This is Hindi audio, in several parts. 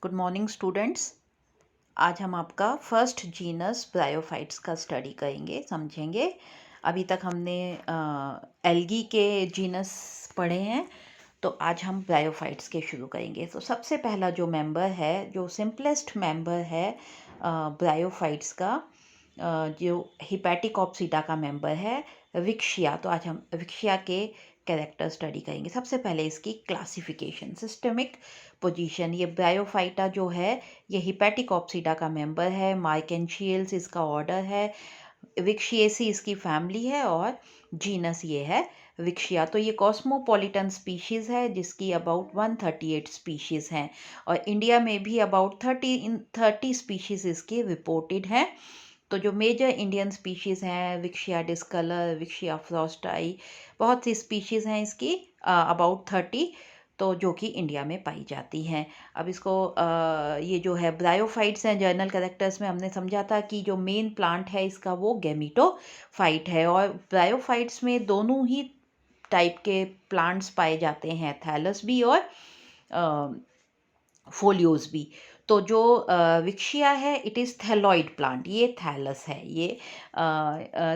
Good morning students. आज हम आपका फर्स्ट जीनस ब्रायोफाइट्स का स्टडी करेंगे, समझेंगे। अभी तक हमने एल्गी के जीनस पढ़े हैं, तो आज हम ब्रायोफाइट्स के शुरू करेंगे। तो सबसे पहला जो मेंबर है, जो सिंपलेस्ट मेंबर है ब्रायोफाइट्स का, जो हिपैटिकॉप्सिडा का मेंबर है विक्शिया। तो आज हम विक्शिया के कैरेक्टर स्टडी करेंगे। सबसे पहले इसकी क्लासिफिकेशन, सिस्टमिक पोजीशन। ये ब्रायोफाइटा जो है ये हिपैटिकॉप्सिडा का मेंबर है, माइकेंशियल्स इसका ऑर्डर है, विक्शिएसी इसकी फैमिली है और जीनस ये है विक्शिया। तो ये कॉस्मोपॉलिटन स्पीशीज़ है जिसकी अबाउट 138 स्पीशीज़ हैं और इंडिया में भी अबाउट 30 स्पीशीज़ इसकी रिपोर्टेड हैं। तो जो मेजर इंडियन स्पीशीज़ हैं, विक्शिया डिस्कलर, विक्शिया फ्रॉस्टाई, बहुत सी स्पीशीज़ हैं इसकी, अबाउट 30, तो जो कि इंडिया में पाई जाती हैं। अब इसको ये जो है ब्रायोफाइट्स हैं, जर्नल कैरेक्टर्स में हमने समझा था कि जो मेन प्लांट है इसका वो गैमीटोफाइट है। और ब्रायोफाइट्स में दोनों ही टाइप के प्लांट्स पाए जाते हैं, थैलस भी और फोलियोज भी। तो जो विक्शिया है इट इज़ थैलॉइड प्लांट, ये थैलस है, ये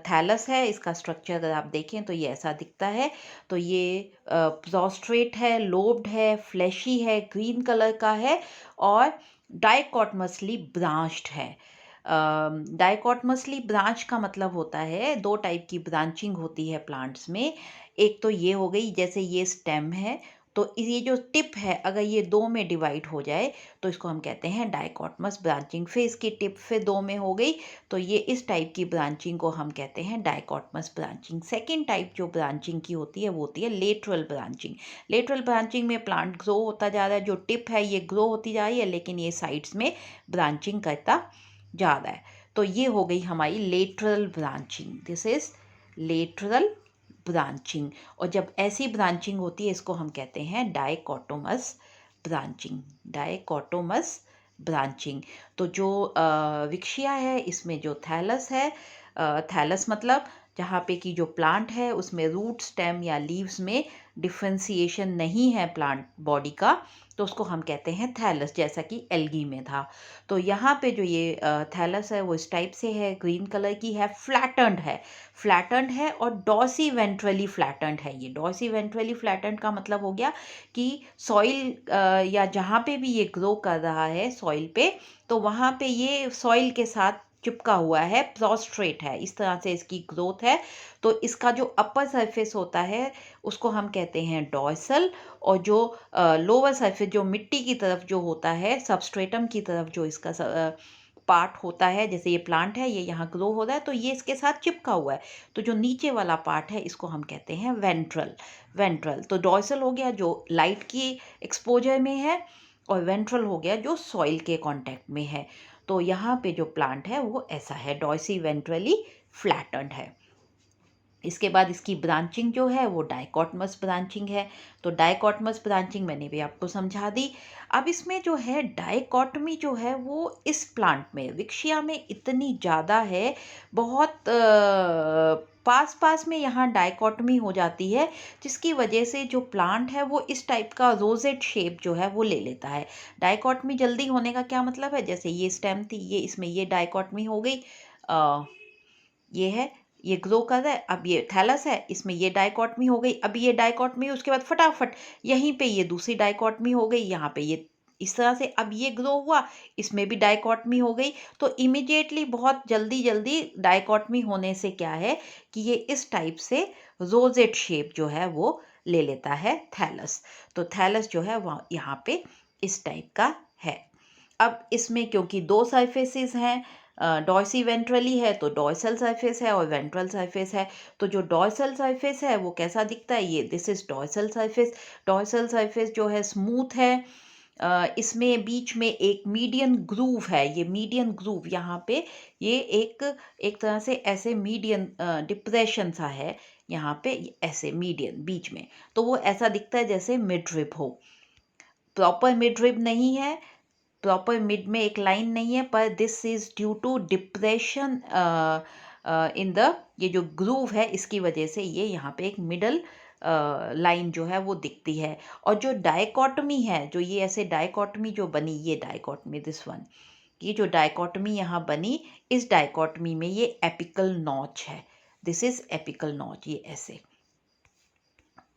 थैलस है। इसका स्ट्रक्चर अगर आप देखें तो ये ऐसा दिखता है। तो ये प्रोस्ट्रेट है, लोब्ड है, फ्लैशी है, ग्रीन कलर का है और डाइकोटमसली ब्रांच्ड है। डाइकोटमसली ब्रांच का मतलब होता है, दो टाइप की ब्रांचिंग होती है प्लांट्स में। एक तो ये हो गई, जैसे ये स्टेम है तो ये जो टिप है अगर ये दो में डिवाइड हो जाए तो इसको हम कहते हैं डाइकोटमस ब्रांचिंग। फिर इसकी टिप फिर दो में हो गई तो ये इस टाइप की ब्रांचिंग को हम कहते हैं डाइकोटमस ब्रांचिंग। सेकेंड टाइप जो ब्रांचिंग की होती है वो होती है लेटरल ब्रांचिंग। लेटरल ब्रांचिंग में प्लांट ग्रो होता जा रहा है, जो टिप है ये ग्रो होती जा रही है लेकिन ये साइड्स में ब्रांचिंग करता जा रहा है। तो ये हो गई हमारी lateral branching, this is lateral branching. और जब ऐसी ब्रांचिंग होती है इसको हम कहते हैं डाइकोटोमस ब्रांचिंग, डाइकोटोमस ब्रांचिंग। तो जो विक्शिया है इसमें जो थैलस है, थैलस मतलब जहाँ पे कि जो प्लांट है उसमें रूट, स्टेम या लीव्स में डिफ्रेंसिएशन नहीं है प्लांट बॉडी का, तो उसको हम कहते हैं थैलस, जैसा कि एल्गी में था। तो यहाँ पे जो ये थैलस है वो इस टाइप से है, ग्रीन कलर की है, फ्लैटन्ड है, फ्लैटन्ड है और डॉर्सी वेंट्रली फ्लैटन्ड है। ये डॉर्सी वेंट्रली फ्लैटन्ड का मतलब हो गया कि सॉइल या जहाँ पे भी ये ग्रो कर रहा है सॉइल पे, तो वहाँ पे ये सॉइल के साथ चिपका हुआ है, प्रोस्ट्रेट है, इस तरह से इसकी ग्रोथ है। तो इसका जो अपर सरफेस होता है उसको हम कहते हैं डॉर्सल, और जो लोअर सरफेस जो मिट्टी की तरफ जो होता है, सबस्ट्रेटम की तरफ जो इसका पार्ट होता है, जैसे ये प्लांट है ये यहाँ ग्रो हो रहा है तो ये इसके साथ चिपका हुआ है, तो जो नीचे वाला पार्ट है इसको हम कहते हैं वेंट्रल। वेंट्रल तो डॉर्सल हो गया जो लाइट की एक्सपोजर में है और वेंट्रल हो गया जो सॉइल के कांटेक्ट में है। तो यहाँ पे जो प्लांट है वो ऐसा है, डॉर्सी वेंट्रली फ्लैटन्ड है। इसके बाद इसकी ब्रांचिंग जो है वो डाइकोटमस ब्रांचिंग है। तो डाइकोटमस ब्रांचिंग मैंने भी आपको समझा दी। अब इसमें जो है डाइकोटमी जो है वो इस प्लांट में, विक्शिया में इतनी ज़्यादा है, बहुत पास पास में यहाँ डाइकोटमी हो जाती है, जिसकी वजह से जो प्लांट है वो इस टाइप का रोजेट शेप जो है वो ले लेता है। डाइकोटमी जल्दी होने का क्या मतलब है, जैसे ये स्टेम थी, ये इसमें ये डाइकोटमी हो गई, ये है, ये ग्रो कर रहा है, अब ये थैलस है, इसमें ये डाइकोटमी हो गई, अब ये डाइकोटमी उसके बाद फटाफट यहीं पे ये दूसरी डाइकोटमी हो गई, यहाँ पे ये इस तरह से, अब ये ग्रो हुआ, इसमें भी डाइकोटमी हो गई। तो इमिडिएटली बहुत जल्दी जल्दी डाइकोटमी होने से क्या है कि ये इस टाइप से रोजेट शेप जो है वो ले लेता है थैलस। तो थैलस जो है वह यहाँ पे इस टाइप का है। अब इसमें क्योंकि दो सरफेसेस हैं, डॉर्सी वेंट्रली है तो डॉर्सल सरफेस है और वेंट्रल सरफेस है। तो जो डॉर्सल सरफेस है वो कैसा दिखता है, ये this is dorsal surface. Dorsal surface जो है स्मूथ है, इसमें बीच में एक मीडियन ग्रूव है, ये मीडियन ग्रूव यहाँ पे ये एक एक तरह से ऐसे मीडियन डिप्रेशन सा है यहाँ पे, ऐसे मीडियन बीच में, तो वो ऐसा दिखता है जैसे मिड रिब हो। प्रॉपर मिड रिब नहीं है, प्रॉपर मिड में एक लाइन नहीं है, पर this is due to depression in the, ये जो ग्रूव है इसकी वजह से ये यहाँ पे एक मिडल लाइन जो है वो दिखती है। और जो डायकोटमी है, जो ये ऐसे डायकोटमी जो बनी, ये डायकोटमी दिस वन, ये जो डायकोटमी यहाँ बनी, इस डायकोटमी में ये एपिकल नॉच है। This is apical notch. ये ऐसे,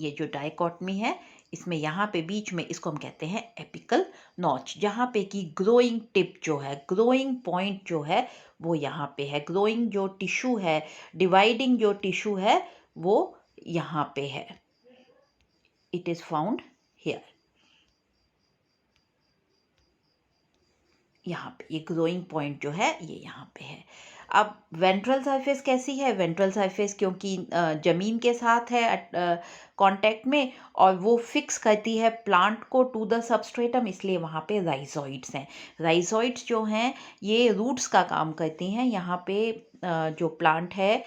ये जो डायकोटमी है इसमें यहाँ पे बीच में इसको हम कहते हैं एपिकल नॉच, जहाँ पे कि ग्रोइंग टिप जो है, ग्रोइंग पॉइंट जो है वो यहाँ पे है। ग्रोइंग जो टिश्यू है, डिवाइडिंग जो टिश्यू है वो यहाँ पे है। It is found here. यहाँ पे ये ग्रोइंग पॉइंट जो है ये यहाँ पे है। अब वेंट्रल सरफेस कैसी है? वेंट्रल सरफेस क्योंकि जमीन के साथ है कांटेक्ट में, और वो फिक्स करती है प्लांट को टू द सबस्ट्रेटम, इसलिए वहाँ पे राइजोइड्स हैं। राइजोइड्स जो हैं ये रूट्स का काम करती हैं। यहाँ पे जो प्लांट है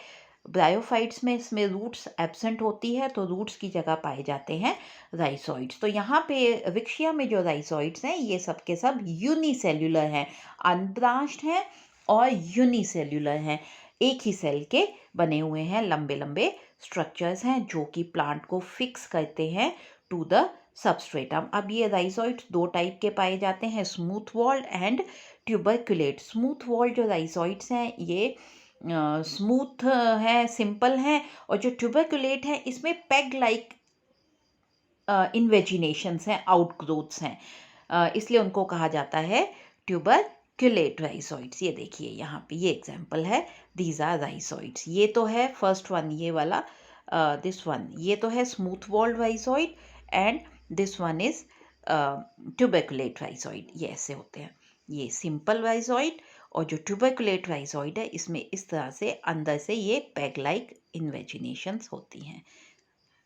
ब्रायोफाइट्स में, इसमें रूट्स एब्सेंट होती है, तो रूट्स की जगह पाए जाते हैं राइजोइड्स। तो यहाँ पे विक्शिया में जो राइजोइड्स हैं ये सब के सब यूनिसेल्युलर हैं, अनब्रांच्ड हैं और यूनिसेल्युलर हैं, एक ही सेल के बने हुए हैं, लंबे लंबे स्ट्रक्चर्स हैं जो कि प्लांट को फिक्स करते हैं टू द सबस्ट्रेटम। अब ये राइजोइड्स दो टाइप के पाए जाते हैं, smooth walled and tuberculate. Smooth walled जो राइजोइड्स हैं ये स्मूथ है, सिंपल है, और जो ट्यूबरकुलेट है इसमें पेग लाइक इन्वेजिनेशंस हैं, आउटग्रोथ्स हैं, इसलिए उनको कहा जाता है ट्यूबरकुलेट राइजोइड्स। ये देखिए यहाँ पे ये एग्जांपल है, दीज आर राइजोइड्स। ये तो है फर्स्ट वन, ये वाला दिस वन, ये तो है smooth walled rhizoid, and this one is tuberculate rhizoid. ये ऐसे होते हैं, ये सिंपल राइजोइड, और जो ट्यूबरकुलेट राइजोइड है इसमें इस तरह से अंदर से ये पैग लाइक इन्वेजिनेशंस होती हैं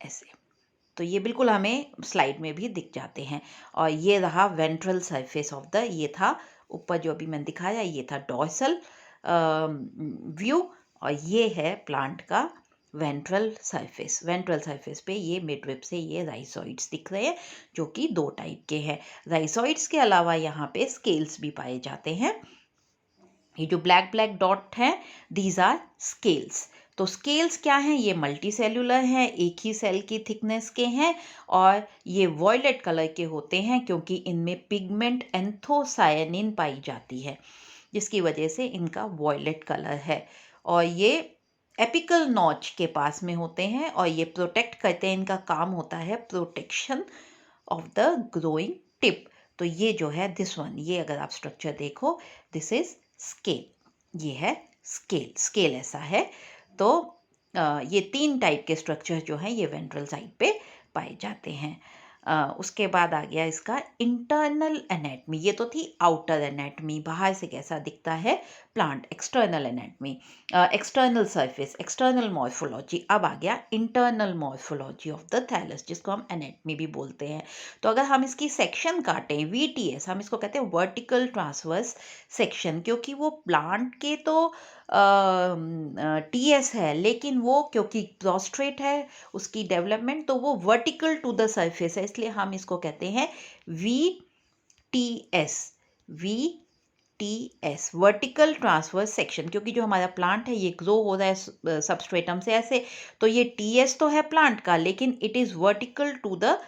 ऐसे। तो ये बिल्कुल हमें स्लाइड में भी दिख जाते हैं। और ये रहा वेंट्रल सरफेस ऑफ द, ये था ऊपर जो अभी मैंने दिखाया, ये था डॉर्सल व्यू, और ये है प्लांट का वेंट्रल सरफेस। वेंट्रल सरफेस पे ये मिडरिब से ये राइजोइड्स दिख रहे हैं जो कि दो टाइप के हैं। राइजोइड्स के अलावा यहाँ पे स्केल्स भी पाए जाते हैं। ये जो ब्लैक ब्लैक डॉट हैं दीज आर स्केल्स। तो स्केल्स क्या हैं? ये मल्टी सेल्यूलर हैं, एक ही सेल की थिकनेस के हैं, और ये वॉयलेट कलर के होते हैं क्योंकि इनमें पिगमेंट एंथोसायनिन पाई जाती है, जिसकी वजह से इनका वॉयलेट कलर है। और ये एपिकल नॉच के पास में होते हैं और ये प्रोटेक्ट करते हैं, इनका काम होता है protection of the growing tip. तो ये जो है दिस वन, ये अगर आप स्ट्रक्चर देखो, दिस इज स्केल, ये है स्केल। स्केल ऐसा है। तो ये तीन टाइप के स्ट्रक्चर जो हैं ये वेंट्रल साइड पे पाए जाते हैं। उसके बाद आ गया इसका इंटरनल एनेटमी। ये तो थी आउटर एनेटमी, बाहर से कैसा दिखता है plant, external anatomy, external surface, external morphology. अब आ गया internal morphology of the thallus, जिसको हम एनेटमी भी बोलते हैं। तो अगर हम इसकी सेक्शन काटें, VTS, हम इसको कहते हैं वर्टिकल ट्रांसवर्स सेक्शन, क्योंकि वो प्लांट के तो TS है, लेकिन वो क्योंकि प्रोस्ट्रेट है उसकी डेवलपमेंट, तो वो वर्टिकल टू द सरफेस है, इसलिए हम इसको कहते हैं VTS। VTS vertical transverse section, क्योंकि जो हमारा प्लांट है ये ग्रो हो रहा है सबस्ट्रेटम से ऐसे, तो ये TS तो है प्लांट का, लेकिन it is vertical to the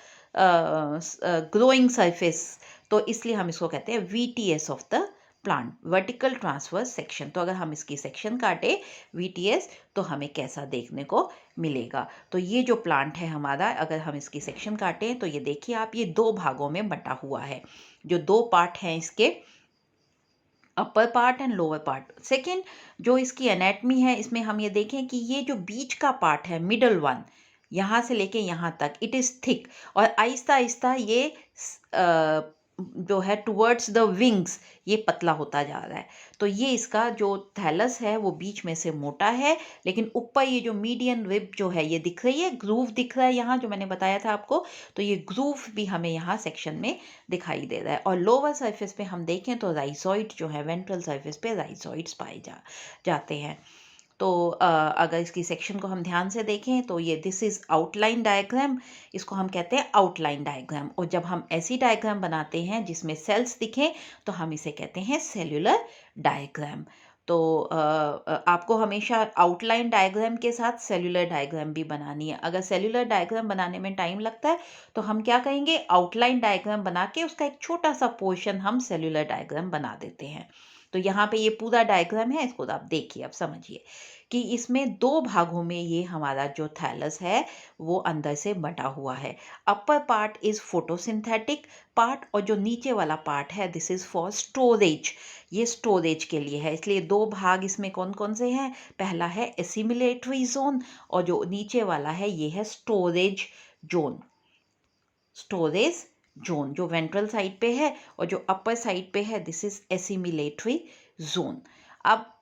growing surface, तो इसलिए हम इसको कहते हैं VTS of the plant, vertical transverse section. तो अगर हम इसकी सेक्शन काटे VTS, तो हमें कैसा देखने को मिलेगा? तो ये जो प्लांट है हमारा, अगर हम इसकी सेक्शन काटें तो ये देखिए आप, ये दो भागों में बटा हुआ है। जो दो पार्ट हैं इसके, upper part and lower part. Second, जो इसकी एनेटमी है इसमें हम ये देखें कि ये जो बीच का पार्ट है, मिडल वन, यहाँ से लेके यहाँ तक, इट इज़ थिक, और आहिस्ता आहिस्ता ये जो है टुवर्ड्स द विंग्स ये पतला होता जा रहा है। तो ये इसका जो थैलस है वो बीच में से मोटा है, लेकिन ऊपर ये जो मीडियन रिब जो है ये दिख रही है, ग्रूव दिख रहा है यहाँ, जो मैंने बताया था आपको, तो ये ग्रूव भी हमें यहाँ सेक्शन में दिखाई दे रहा है। और लोअर सरफेस पे हम देखें तो राइजोइड जो है, वेंट्रल सरफेस पे राइजोइड्स पाए जाते हैं। तो अगर इसकी सेक्शन को हम ध्यान से देखें तो ये दिस इज़ आउटलाइन डायग्राम, इसको हम कहते हैं आउटलाइन डायग्राम। और जब हम ऐसी डायग्राम बनाते हैं जिसमें सेल्स दिखें तो हम इसे कहते हैं सेल्यूलर डायग्राम। तो आपको हमेशा आउटलाइन डायग्राम के साथ सेल्यूलर डायग्राम भी बनानी है। अगर सेल्यूलर डायग्राम बनाने में टाइम लगता है तो हम क्या करेंगे, आउटलाइन डायग्राम बना के उसका एक छोटा सा पोर्शन हम सेल्यूलर डायग्राम बना देते हैं। तो यहाँ पे ये पूरा डायग्राम है, इसको आप देखिए, अब समझिए कि इसमें दो भागों में ये हमारा जो थैलस है वो अंदर से बटा हुआ है। Upper part is photosynthetic part और जो नीचे वाला पार्ट है दिस इज फॉर स्टोरेज, ये स्टोरेज के लिए है। इसलिए दो भाग इसमें कौन कौन से हैं, पहला है एसिमिलेटरी जोन और जो नीचे वाला है ये है स्टोरेज जोन। स्टोरेज जोन जो वेंट्रल साइड पे है और जो अपर साइड पे है दिस इज एसिमिलेटरी जोन। अब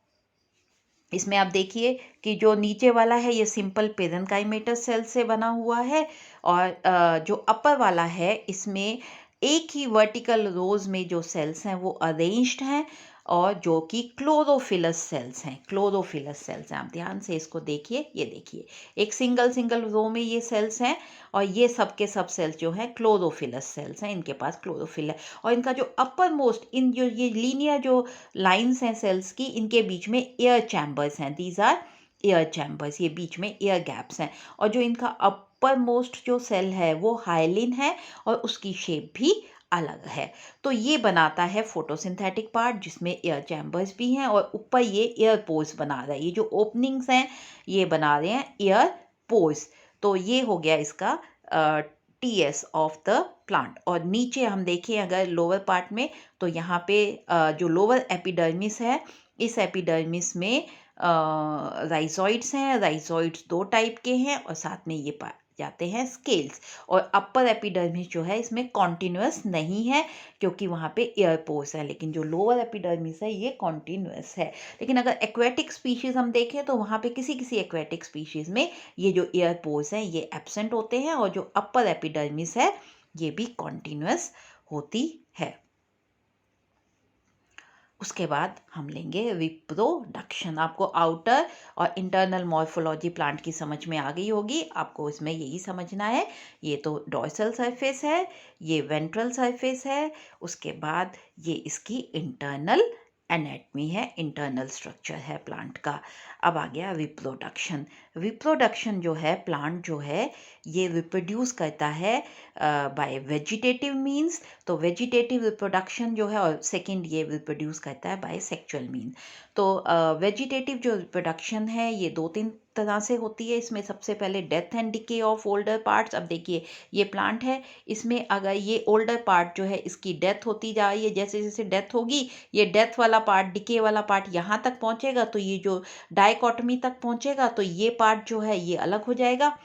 इसमें आप देखिए कि जो नीचे वाला है ये सिंपल पेरेन्काइमेटस सेल से बना हुआ है और जो अपर वाला है इसमें एक ही वर्टिकल रोज में जो सेल्स हैं वो अरेंज्ड हैं और जो कि क्लोरोफिलस सेल्स हैं, क्लोरोफिलस सेल्स हैं। आप ध्यान से इसको देखिए, ये देखिए एक सिंगल सिंगल रो में ये सेल्स हैं और ये सब के सब सेल्स जो हैं क्लोरोफिलस सेल्स हैं, इनके पास क्लोरोफिल है। और इनका जो अपर मोस्ट इन जो ये लीनियर जो लाइंस हैं सेल्स की, इनके बीच में एयर चैम्बर्स हैं, दीज आर एयर चैम्बर्स, ये बीच में एयर गैप्स हैं। और जो इनका अपर मोस्ट जो सेल है वो हाइलिन है और उसकी शेप भी अलग है। तो ये बनाता है फोटोसिंथेटिक पार्ट जिसमें एयर चैम्बर्स भी हैं और ऊपर ये एयर पोर्स बना रहा है, ये जो ओपनिंग्स हैं ये बना रहे हैं एयर पोर्स। तो ये हो गया इसका टीएस ऑफ द प्लांट। और नीचे हम देखें अगर लोअर पार्ट में तो यहाँ पे जो लोअर एपिडर्मिस है, इस एपिडर्मिस में राइजोइड्स हैं। राइजोइड्स दो टाइप के हैं और साथ में ये पाए जाते हैं स्केल्स। और अपर एपिडर्मिस जो है इसमें कॉन्टिन्यूअस नहीं है क्योंकि वहाँ पे एयर पोर्स है, लेकिन जो लोअर एपिडर्मिस है ये कॉन्टिन्यूअस है। लेकिन अगर एक्वेटिक स्पीशीज हम देखें तो वहाँ पे किसी किसी एक्वेटिक स्पीशीज में ये जो एयर पोर्स हैं ये एब्सेंट होते हैं और जो अपर एपिडर्मिस है ये भी कॉन्टिन्यूअस होती है। उसके बाद हम लेंगे रिप्रोडक्शन। आपको आउटर और इंटरनल मॉर्फोलॉजी प्लांट की समझ में आ गई होगी, आपको इसमें यही समझना है। ये तो डॉर्सल सरफेस है, ये वेंट्रल सरफेस है, उसके बाद ये इसकी इंटरनल एनाटमी है, इंटरनल स्ट्रक्चर है प्लांट का। अब आ गया रिप्रोडक्शन। रिप्रोडक्शन जो है प्लांट जो है ये रिप्रोड्यूस करता है बाय वेजिटेटिव मीन्स। तो वेजिटेटिव रिप्रोडक्शन जो है, और सेकंड ये रिप्रोड्यूस करता है बाय सेक्सुअल मीन। तो वेजिटेटिव जो रिप्रोडक्शन है ये दो तीन तरह से होती है। इसमें सबसे पहले death and decay of older parts. अब देखिए ये प्लांट है, इसमें अगर ये ओल्डर पार्ट जो है इसकी डेथ होती जा रही है, जैसे जैसे डेथ होगी ये डेथ वाला पार्ट, डिके वाला पार्ट यहाँ तक पहुँचेगा तो ये जो डाइकोटमी तक पहुँचेगा तो ये पार्ट जो है ये अलग हो जाएगा,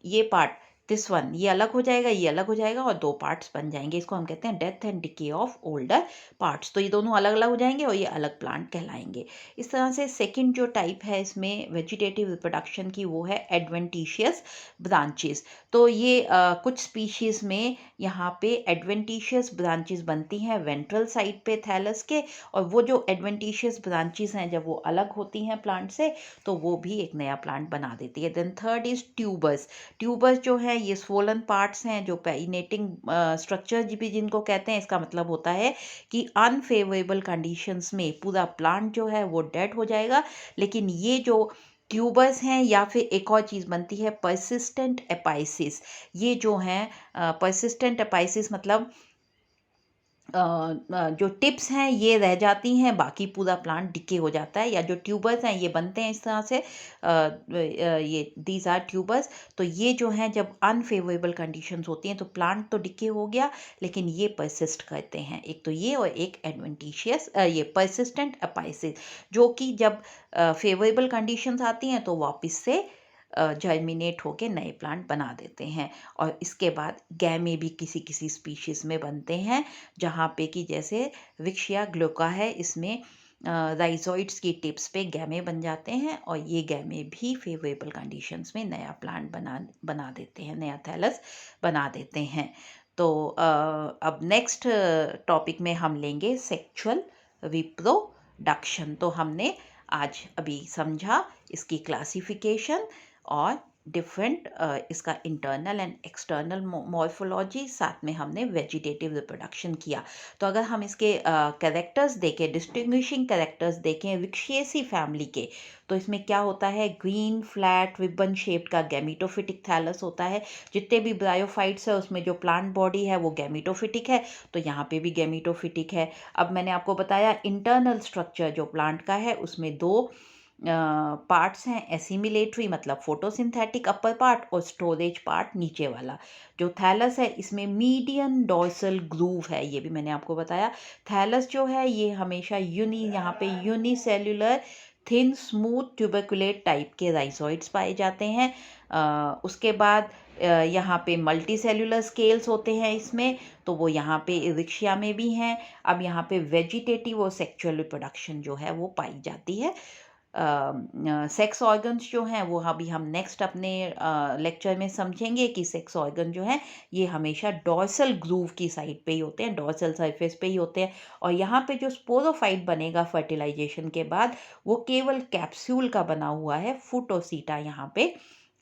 ये पार्ट दिस वन ये अलग हो जाएगा, ये अलग हो जाएगा और दो पार्ट्स बन जाएंगे। इसको हम कहते हैं death and decay of older parts. तो ये दोनों अलग अलग हो जाएंगे और ये अलग प्लांट कहलाएंगे। इस तरह से सेकंड जो टाइप है इसमें वेजिटेटिव रिप्रोडक्शन की वो है एडवेंटिशियस ब्रांचेस। तो ये कुछ स्पीशीज में यहाँ पे एडवेंटिशियस ब्रांचेस बनती हैं वेंट्रल साइड पे थैलस के, और वो जो एडवेंटिशियस ब्रांचेस हैं जब वो अलग होती हैं प्लांट से तो वो भी एक नया प्लांट बना देती है। Then third is tubers. Tubers जो है ये स्वोलन पार्ट्स हैं जो पेरिनेटिंग स्ट्रक्चर भी जिनको कहते हैं। इसका मतलब होता है कि अनफेवरेबल कंडीशंस में पूरा प्लांट जो है वो डेड हो जाएगा। लेकिन ये जो ट्यूबर्स हैं, या फिर एक और चीज़ बनती है परसिस्टेंट एपाइसिस। ये जो हैं परसिस्टेंट एपाइसिस मतलब जो टिप्स हैं ये रह जाती हैं, बाकी पूरा प्लांट डिके हो जाता है। या जो ट्यूबर्स हैं ये बनते हैं इस तरह से, ये दीज आर ट्यूबर्स। तो ये जो हैं जब अनफेवरेबल कंडीशंस होती हैं तो प्लांट तो डिके हो गया लेकिन ये परसिस्ट करते हैं। एक तो ये और एक एडवेंटिशियस ये परसिस्टेंट एपाइसिस, जो कि जब फेवरेबल कंडीशंस आती हैं तो वापस से जर्मिनेट होके नए प्लांट बना देते हैं। और इसके बाद गैमे भी किसी किसी स्पीशीज़ में बनते हैं, जहाँ पे कि जैसे विक्शिया ग्लोका है, इसमें राइजोइड्स की टिप्स पे गैमे बन जाते हैं और ये गैमे भी फेवरेबल कंडीशंस में नया प्लांट बना देते हैं, नया थैलस बना देते हैं। तो अब नेक्स्ट टॉपिक में हम लेंगे सेक्सुअल रिप्रोडक्शन। तो हमने आज अभी समझा इसकी क्लासिफिकेशन और डिफरेंट इसका इंटरनल एंड एक्सटर्नल मॉर्फोलॉजी, साथ में हमने वेजिटेटिव रिप्रोडक्शन किया। तो अगर हम इसके कैरेक्टर्स देखें, डिस्टिंग्विशिंग कैरेक्टर्स देखें विक्शिएसी फैमिली के, तो इसमें क्या होता है, ग्रीन फ्लैट रिबन शेप्ड का गैमीटोफिटिक थैलस होता है। जितने भी ब्रायोफाइट्स है उसमें जो प्लांट बॉडी है वो गैमीटोफिटिक है, तो यहाँ पे भी गैमीटोफिटिक है। अब मैंने आपको बताया इंटरनल स्ट्रक्चर जो प्लांट का है उसमें दो पार्ट्स हैं, एसिमिलेटरी मतलब फोटोसिंथेटिक अपर पार्ट और स्टोरेज पार्ट नीचे वाला। जो थैलस है इसमें मीडियन डॉर्सल ग्रूव है, ये भी मैंने आपको बताया। थैलस जो है ये हमेशा यहाँ पे unicellular thin smooth tuberculate type के राइजोइड्स पाए जाते हैं। उसके बाद यहाँ पे मल्टी सेल्यूलर स्केल्स होते हैं इसमें, तो वो यहाँ पे इरिक्शिया में भी हैं। अब यहाँ पे वेजिटेटिव और सेक्सुअल रिप्रोडक्शन जो है वो पाई जाती है। सेक्स ऑर्गन्स जो हैं वो अभी हम नेक्स्ट अपने लेक्चर में समझेंगे कि सेक्स ऑर्गन जो हैं ये हमेशा डॉर्सल ग्रूव की साइड पे ही होते हैं, डॉर्सल सरफेस पे ही होते हैं। और यहाँ पे जो स्पोरोफाइट बनेगा फर्टिलाइजेशन के बाद वो केवल कैप्सूल का बना हुआ है, फुटोसीटा यहाँ पे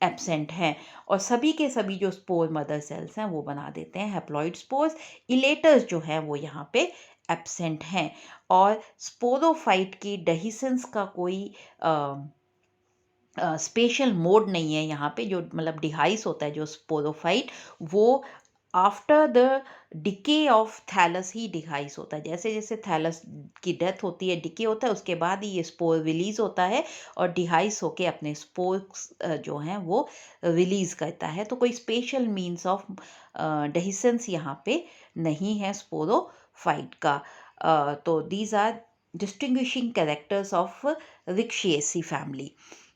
एब्सेंट हैं। और सभी के सभी जो स्पोर मदर सेल्स हैं वो बना देते हैं हैप्लॉइड स्पोर्स। इलेटर्स जो हैं वो यहाँ पे एब्सेंट हैं। और स्पोरोफाइट की डेहिसेंस का कोई स्पेशल मोड नहीं है यहाँ पे, जो मतलब डिहाइस होता है जो स्पोरोफाइट वो after the decay of thallus ही डिहाइस होता है। जैसे जैसे थैलस की डेथ होती है, डिके होता है, उसके बाद ही ये स्पोर रिलीज होता है और डिहाइस होके अपने स्पोर्स जो हैं वो रिलीज करता है। तो कोई स्पेशल मीन्स ऑफ डेहिसेंस यहाँ पे नहीं है स्पोरोफाइट का। तो these are distinguishing characters of Ricciaceae family,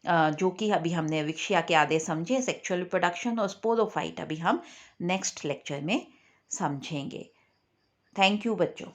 जो कि अभी हमने विक्शिया के आधे समझे, सेक्सुअल रिप्रोडक्शन और स्पोरोफाइट अभी हम नेक्स्ट लेक्चर में समझेंगे। थैंक यू बच्चों।